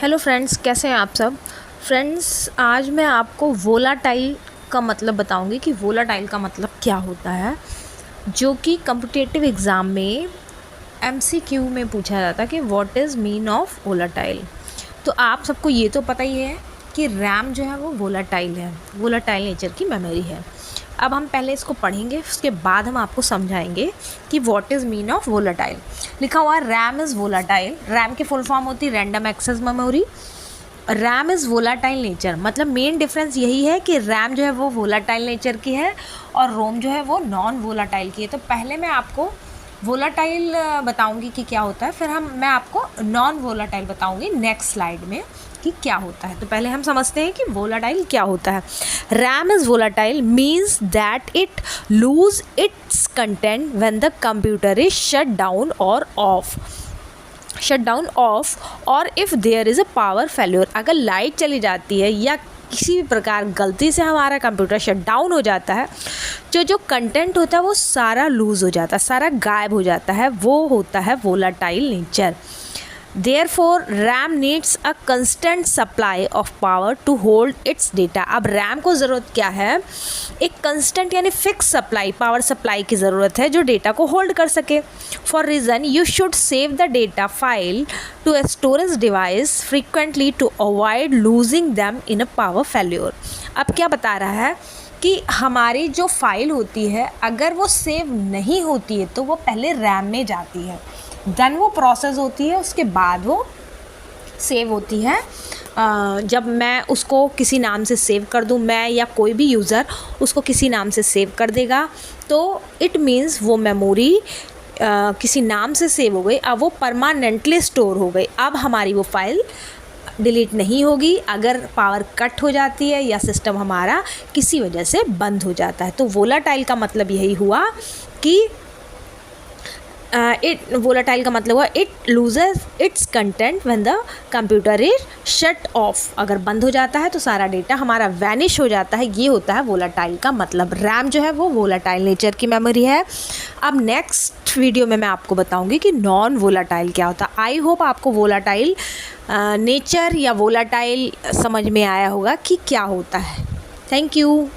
Hello friends, कैसे हैं आप सब। फ्रेंड्स, आज मैं आपको वोलाटाइल का मतलब बताऊंगी कि वोलाटाइल का मतलब क्या होता है, जो कि कॉम्पिटिटिव एग्ज़ाम में एमसीक्यू में पूछा जाता है कि what is mean of volatile. तो आप सबको ये तो पता ही है कि रैम जो है वो वोलाटाइल है, वोलाटाइल नेचर की मेमोरी है। अब हम पहले इसको पढ़ेंगे, उसके बाद हम आपको समझाएंगे कि what is mean of volatile. लिखा हुआ है रैम इज़ वोलाटाइल। रैम की फुल फॉर्म होती है random access memory. RAM is volatile nature, मतलब मेन डिफरेंस यही है कि रैम जो है वो वोलाटाइल नेचर की है और रोम जो है वो नॉन वोलाटाइल की है। तो पहले मैं आपको वोलाटाइल बताऊंगी कि क्या होता है, फिर मैं आपको नॉन वोलाटाइल बताऊंगी नेक्स्ट स्लाइड में कि क्या होता है। तो पहले हम समझते हैं कि वोलाटाइल क्या होता है। RAM is volatile means that it lose its content when the computer is shut down off और if there is a power failure. अगर लाइट चली जाती है या किसी भी प्रकार गलती से हमारा कंप्यूटर शट डाउन हो जाता है, जो कंटेंट होता है वो सारा लूज़ हो जाता है, सारा गायब हो जाता है। वो होता है volatile nature. Therefore, RAM needs a constant supply of power to hold its data। अब RAM को ज़रूरत क्या है, एक constant यानी फिक्स सप्लाई, पावर सप्लाई की ज़रूरत है जो डेटा को होल्ड कर सके। For reason you should save the data file to a storage device frequently to avoid losing them in a power failure। अब क्या बता रहा है कि हमारी जो फाइल होती है अगर वो सेव नहीं होती है तो वो पहले रैम में जाती है, देन वो प्रोसेस होती है, उसके बाद वो सेव होती है। जब मैं उसको किसी नाम से सेव कर दूँ, मैं या कोई भी यूज़र उसको किसी नाम से सेव कर देगा, तो इट मीन्स वो मेमोरी किसी नाम से सेव हो गई, अब वो परमानेंटली स्टोर हो गई। अब हमारी वो फाइल डिलीट नहीं होगी अगर पावर कट हो जाती है या सिस्टम हमारा किसी वजह से बंद हो जाता है। तो वोलाटाइल का मतलब यही हुआ कि वोलाटाइल का मतलब हुआ it loses it's content when the computer is shut off. अगर बंद हो जाता है तो सारा डेटा हमारा वैनिश हो जाता है। ये होता है वोलाटाइल का मतलब। रैम जो है वो वोलाटाइल नेचर की मेमोरी है। अब नेक्स्ट वीडियो में मैं आपको बताऊंगी कि नॉन वोलाटाइल क्या होता है। आई होप आपको वोलाटाइल नेचर या वोलाटाइल समझ में आया होगा कि क्या होता है। Thank you.